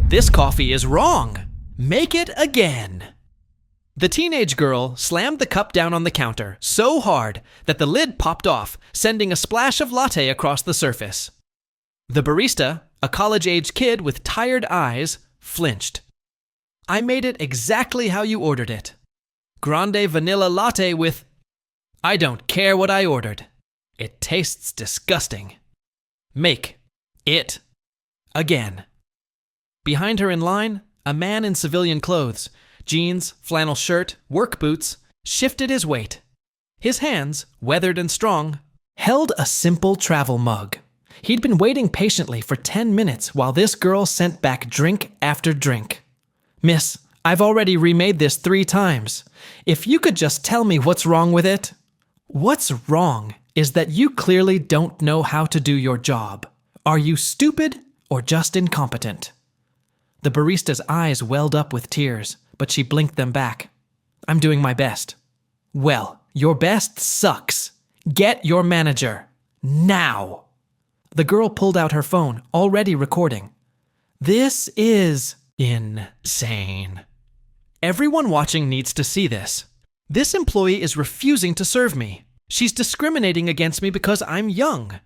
This coffee is wrong. Make it again. The teenage girl slammed the cup down on the counter so hard that the lid popped off, sending a splash of latte across the surface. The barista, a college-age kid with tired eyes, flinched. I made it exactly how you ordered it. Grande vanilla latte with... I don't care what I ordered. It tastes disgusting. Make it again. Behind her in line, a man in civilian clothes, jeans, flannel shirt, work boots, shifted his weight. His hands, weathered and strong, held a simple travel mug. He'd been waiting patiently for 10 minutes while this girl sent back drink after drink. Miss, I've already remade this 3 times. If you could just tell me what's wrong with it. What's wrong is that you clearly don't know how to do your job. Are you stupid or just incompetent? The barista's eyes welled up with tears, but she blinked them back. I'm doing my best. Well, your best sucks. Get your manager. Now. The girl pulled out her phone, already recording. This is insane. Everyone watching needs to see this. This employee is refusing to serve me. She's discriminating against me because I'm young.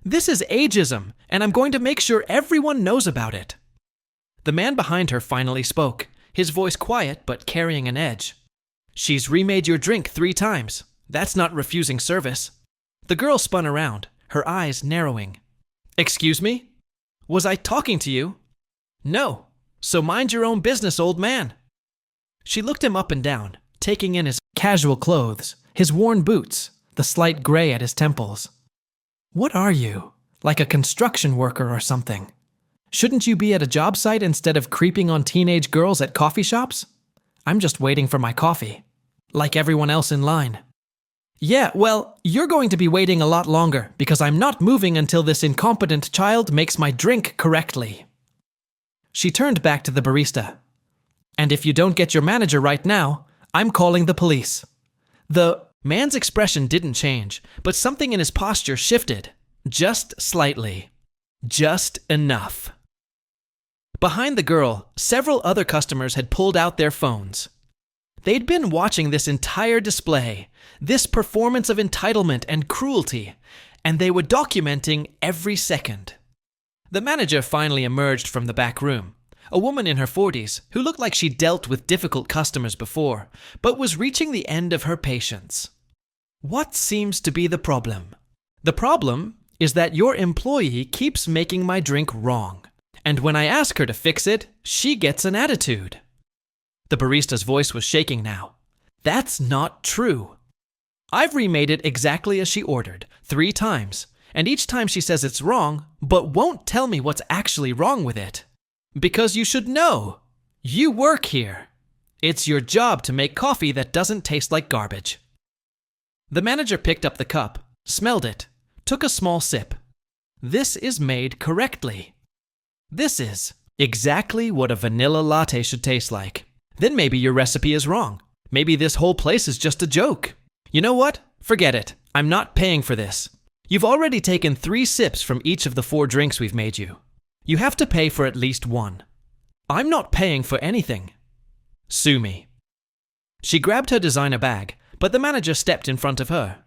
This is ageism, and I'm going to make sure everyone knows about it. The man behind her finally spoke, his voice quiet but carrying an edge. She's remade your drink 3 times. That's not refusing service. The girl spun around, her eyes narrowing. Excuse me? Was I talking to you? No. So mind your own business, old man. She looked him up and down, taking in his casual clothes, his worn boots, the slight gray at his temples. What are you? Like a construction worker or something? Shouldn't you be at a job site instead of creeping on teenage girls at coffee shops? I'm just waiting for my coffee, like everyone else in line. Yeah, well, you're going to be waiting a lot longer because I'm not moving until this incompetent child makes my drink correctly. She turned back to the barista. And if you don't get your manager right now, I'm calling the police. The man's expression didn't change, but something in his posture shifted. Just slightly. Just enough. Behind the girl, several other customers had pulled out their phones. They'd been watching this entire display, this performance of entitlement and cruelty, and they were documenting every second. The manager finally emerged from the back room, a woman in her 40s who looked like she'd dealt with difficult customers before, but was reaching the end of her patience. What seems to be the problem? The problem is that your employee keeps making my drink wrong, and when I ask her to fix it, she gets an attitude. The barista's voice was shaking now. That's not true. I've remade it exactly as she ordered, 3 times, and each time she says it's wrong, but won't tell me what's actually wrong with it. Because you should know. You work here. It's your job to make coffee that doesn't taste like garbage. The manager picked up the cup, smelled it, took a small sip. This is made correctly. This is exactly what a vanilla latte should taste like. Then maybe your recipe is wrong. Maybe this whole place is just a joke. You know what? Forget it. I'm not paying for this. You've already taken 3 sips from each of the 4 drinks we've made you. You have to pay for at least 1. I'm not paying for anything. Sue me. She grabbed her designer bag, but the manager stepped in front of her.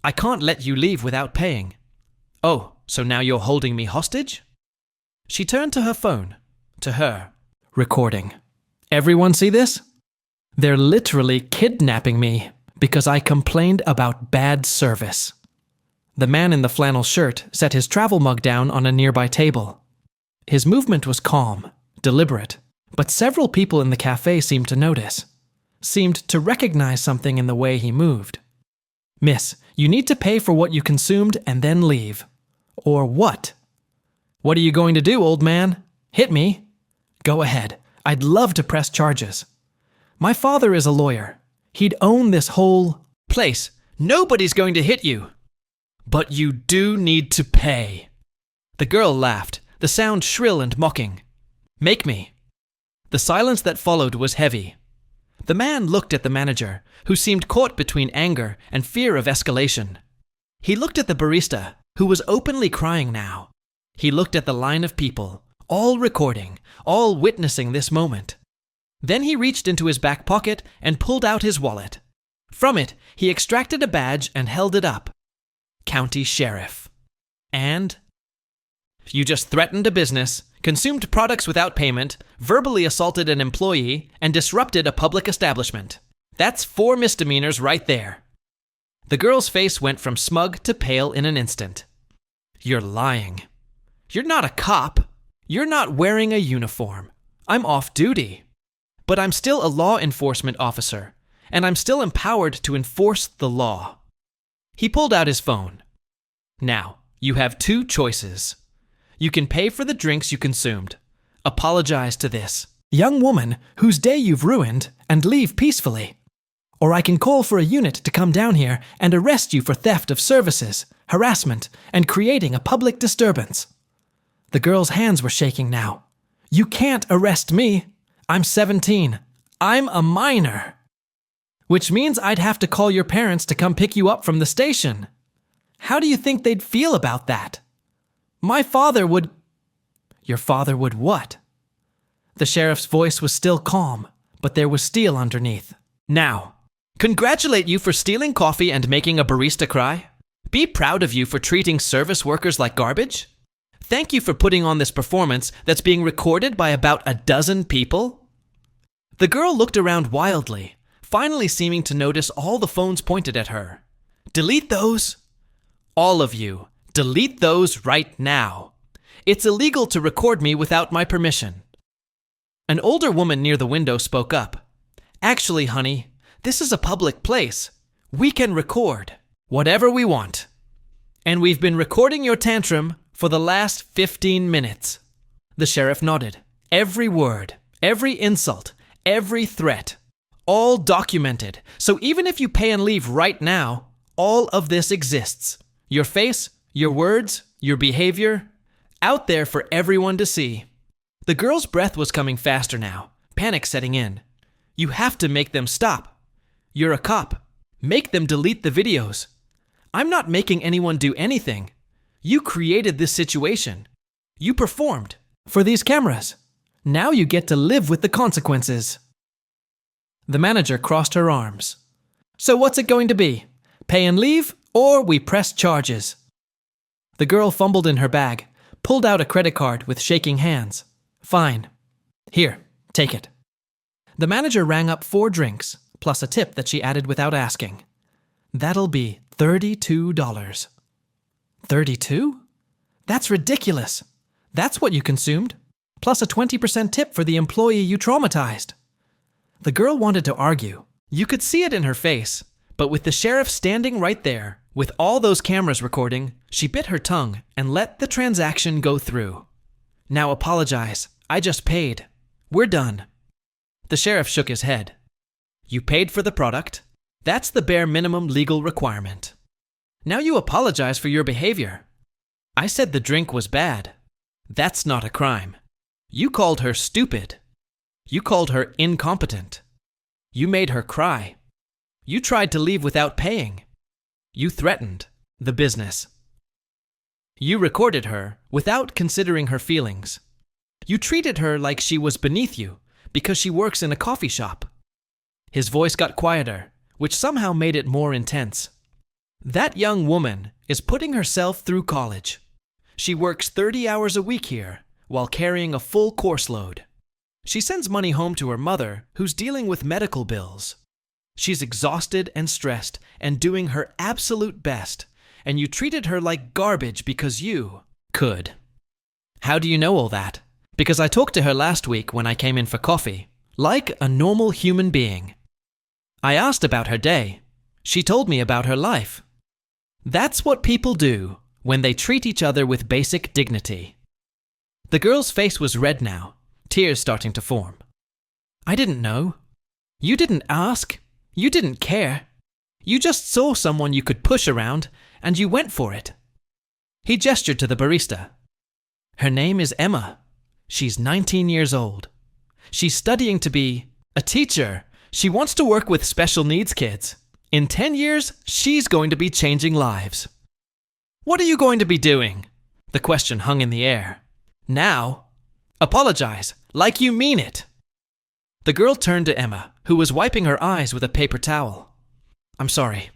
I can't let you leave without paying. Oh, so now you're holding me hostage? She turned to her phone. To her. Recording. Everyone see this? They're literally kidnapping me because I complained about bad service. The man in the flannel shirt set his travel mug down on a nearby table. His movement was calm, deliberate, but several people in the cafe seemed to notice, seemed to recognize something in the way he moved. Miss, you need to pay for what you consumed and then leave. Or what? What are you going to do, old man? Hit me? Go ahead. I'd love to press charges. My father is a lawyer. He'd own this whole place. Nobody's going to hit you. But you do need to pay. The girl laughed, the sound shrill and mocking. Make me. The silence that followed was heavy. The man looked at the manager, who seemed caught between anger and fear of escalation. He looked at the barista, who was openly crying now. He looked at the line of people, all recording, all witnessing this moment. Then he reached into his back pocket and pulled out his wallet. From it, he extracted a badge and held it up. County Sheriff. And you just threatened a business, consumed products without payment, verbally assaulted an employee, and disrupted a public establishment. That's 4 misdemeanors right there. The girl's face went from smug to pale in an instant. You're lying. You're not a cop. You're not wearing a uniform. I'm off duty. But I'm still a law enforcement officer, and I'm still empowered to enforce the law. He pulled out his phone. Now, you have 2 choices. You can pay for the drinks you consumed, apologize to this young woman whose day you've ruined, and leave peacefully. Or I can call for a unit to come down here and arrest you for theft of services, harassment, and creating a public disturbance. The girl's hands were shaking now. You can't arrest me. I'm 17. I'm a minor. Which means I'd have to call your parents to come pick you up from the station. How do you think they'd feel about that? My father would... Your father would what? The sheriff's voice was still calm, but there was steel underneath. Now, congratulate you for stealing coffee and making a barista cry. Be proud of you for treating service workers like garbage. Thank you for putting on this performance that's being recorded by about a dozen people. The girl looked around wildly, finally seeming to notice all the phones pointed at her. Delete those. All of you, delete those right now. It's illegal to record me without my permission. An older woman near the window spoke up. Actually, honey, this is a public place. We can record whatever we want. And we've been recording your tantrum for the last 15 minutes. The sheriff nodded. Every word, every insult, every threat, all documented. So even if you pay and leave right now, all of this exists. Your face, your words, your behavior, out there for everyone to see. The girl's breath was coming faster now, panic setting in. You have to make them stop. You're a cop. Make them delete the videos. I'm not making anyone do anything. You created this situation. You performed for these cameras. Now you get to live with the consequences. The manager crossed her arms. So what's it going to be? Pay and leave, or we press charges? The girl fumbled in her bag, pulled out a credit card with shaking hands. Fine. Here, take it. The manager rang up 4 drinks, plus a tip that she added without asking. That'll be $32. 32? That's ridiculous. That's what you consumed, plus a 20% tip for the employee you traumatized. The girl wanted to argue. You could see it in her face, but with the sheriff standing right there, with all those cameras recording, she bit her tongue and let the transaction go through. Now apologize. I just paid. We're done. The sheriff shook his head. You paid for the product. That's the bare minimum legal requirement. Now you apologize for your behavior. I said the drink was bad. That's not a crime. You called her stupid. You called her incompetent. You made her cry. You tried to leave without paying. You threatened the business. You recorded her without considering her feelings. You treated her like she was beneath you because she works in a coffee shop. His voice got quieter, which somehow made it more intense. That young woman is putting herself through college. She works 30 hours a week here while carrying a full course load. She sends money home to her mother, who's dealing with medical bills. She's exhausted and stressed and doing her absolute best, and you treated her like garbage because you could. How do you know all that? Because I talked to her last week when I came in for coffee, like a normal human being. I asked about her day. She told me about her life. That's what people do when they treat each other with basic dignity. The girl's face was red now, tears starting to form. I didn't know. You didn't ask. You didn't care. You just saw someone you could push around, and you went for it. He gestured to the barista. Her name is Emma. She's 19 years old. She's studying to be a teacher. She wants to work with special needs kids. In 10 years, she's going to be changing lives. What are you going to be doing? The question hung in the air. Now, Apologize, like you mean it. The girl turned to Emma, who was wiping her eyes with a paper towel. I'm sorry.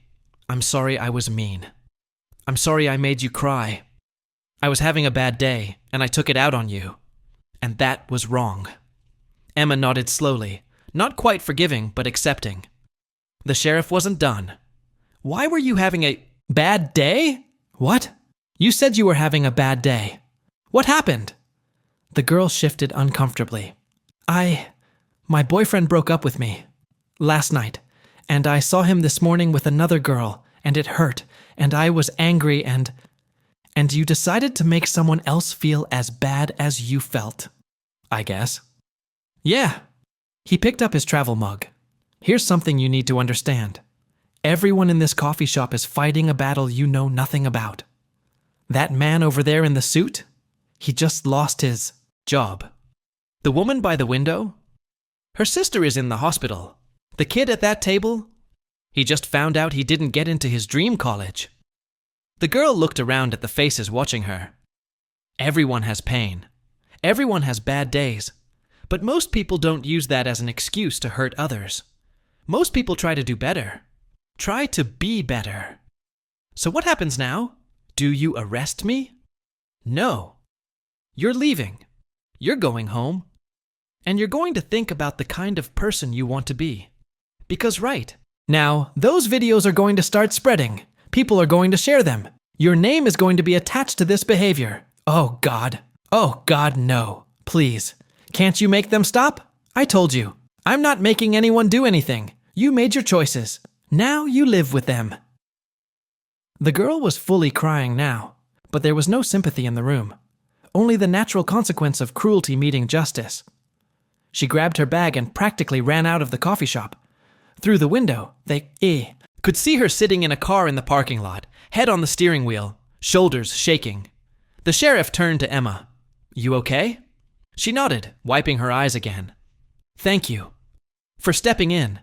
I'm sorry I was mean. I'm sorry I made you cry. I was having a bad day, and I took it out on you. And that was wrong. Emma nodded slowly, not quite forgiving, but accepting. The sheriff wasn't done. Why were you having a bad day? What? You said you were having a bad day. What happened? The girl shifted uncomfortably. My boyfriend broke up with me last night, and I saw him this morning with another girl, and it hurt, and I was angry, and you decided to make someone else feel as bad as you felt, I guess. Yeah. He picked up his travel mug. Here's something you need to understand. Everyone in this coffee shop is fighting a battle you know nothing about. That man over there in the suit, he just lost his job. The woman by the window, her sister is in the hospital. The kid at that table, he just found out he didn't get into his dream college. The girl looked around at the faces watching her. Everyone has pain. Everyone has bad days. But most people don't use that as an excuse to hurt others. Most people try to do better. Try to be better. So what happens now? Do you arrest me? No. You're leaving. You're going home. And you're going to think about the kind of person you want to be. Because right now, those videos are going to start spreading. People are going to share them. Your name is going to be attached to this behavior. Oh God. Oh God, no. Please. Can't you make them stop? I told you. I'm not making anyone do anything. You made your choices. Now you live with them. The girl was fully crying now, but there was no sympathy in the room. Only the natural consequence of cruelty meeting justice. She grabbed her bag and practically ran out of the coffee shop. Through the window, they could see her sitting in a car in the parking lot, head on the steering wheel, shoulders shaking. The sheriff turned to Emma. You okay? She nodded, wiping her eyes again. Thank you for stepping in.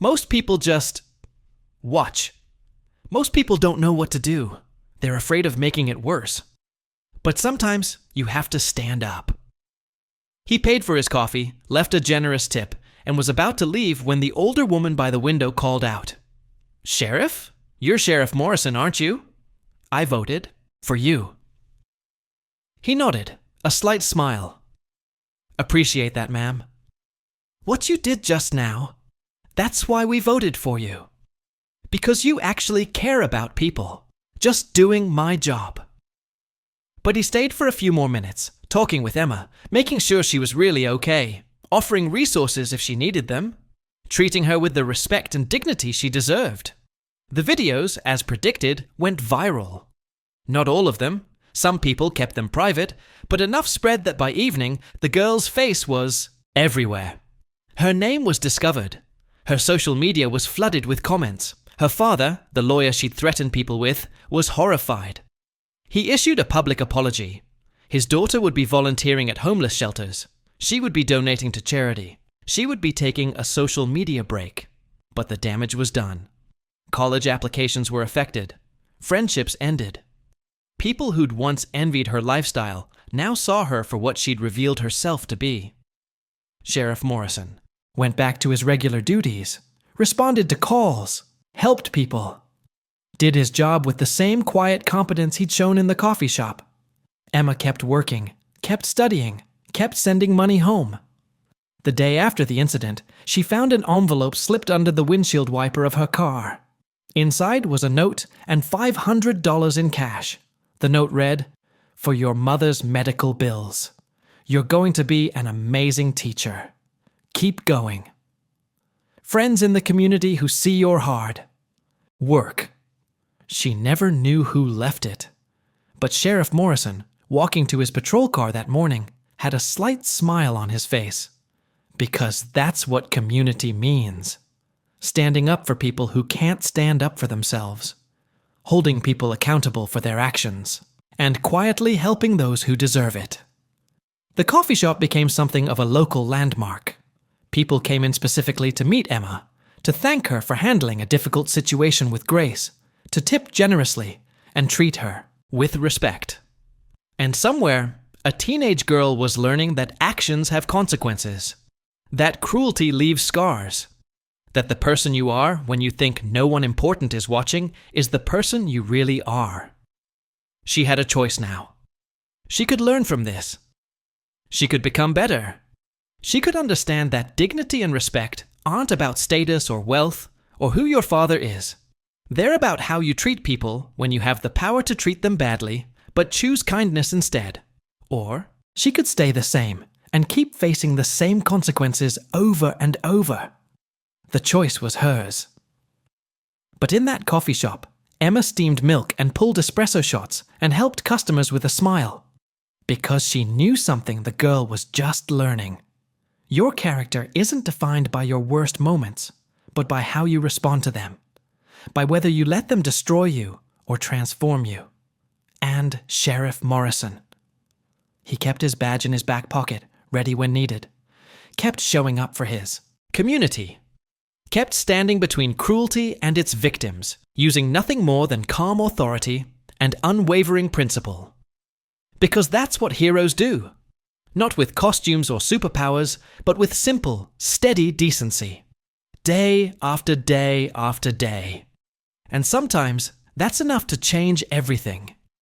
Most people just watch. Most people don't know what to do. They're afraid of making it worse. But sometimes you have to stand up. He paid for his coffee, left a generous tip, and was about to leave when the older woman by the window called out. Sheriff? You're Sheriff Morrison, aren't you? I voted for you. He nodded, a slight smile. Appreciate that, ma'am. What you did just now, that's why we voted for you. Because you actually care about people. Just doing my job. But he stayed for a few more minutes, talking with Emma, making sure she was really okay, offering resources if she needed them, treating her with the respect and dignity she deserved. The videos, as predicted, went viral. Not all of them. Some people kept them private, but enough spread that by evening, the girl's face was everywhere. Her name was discovered. Her social media was flooded with comments. Her father, the lawyer she'd threatened people with, was horrified. He issued a public apology. His daughter would be volunteering at homeless shelters. She would be donating to charity. She would be taking a social media break. But the damage was done. College applications were affected. Friendships ended. People who'd once envied her lifestyle now saw her for what she'd revealed herself to be. Sheriff Morrison went back to his regular duties, responded to calls, helped people, did his job with the same quiet competence he'd shown in the coffee shop. Emma kept working, kept studying, kept sending money home. The day after the incident, she found an envelope slipped under the windshield wiper of her car. Inside was a note and $500 in cash. The note read, "For your mother's medical bills. You're going to be an amazing teacher. Keep going. Friends in the community who see your hard work." She never knew who left it. But Sheriff Morrison, walking to his patrol car that morning, had a slight smile on his face. Because that's what community means. Standing up for people who can't stand up for themselves. Holding people accountable for their actions, and quietly helping those who deserve it. The coffee shop became something of a local landmark. People came in specifically to meet Emma, to thank her for handling a difficult situation with grace, to tip generously, and treat her with respect. And somewhere, A teenage girl was learning that actions have consequences, that cruelty leaves scars, that the person you are when you think no one important is watching is the person you really are. She had a choice now. She could learn from this. She could become better. She could understand that dignity and respect aren't about status or wealth or who your father is. They're about how you treat people when you have the power to treat them badly, but choose kindness instead. Or she could stay the same and keep facing the same consequences over and over. The choice was hers. But in that coffee shop, Emma steamed milk and pulled espresso shots and helped customers with a smile. Because she knew something the girl was just learning. Your character isn't defined by your worst moments, but by how you respond to them. By whether you let them destroy you or transform you. And Sheriff Morrison. He kept his badge in his back pocket, ready when needed. Kept showing up for his community. Kept standing between cruelty and its victims, using nothing more than calm authority and unwavering principle. Because that's what heroes do. Not with costumes or superpowers, but with simple, steady decency. Day after day after day. And sometimes, that's enough to change everything.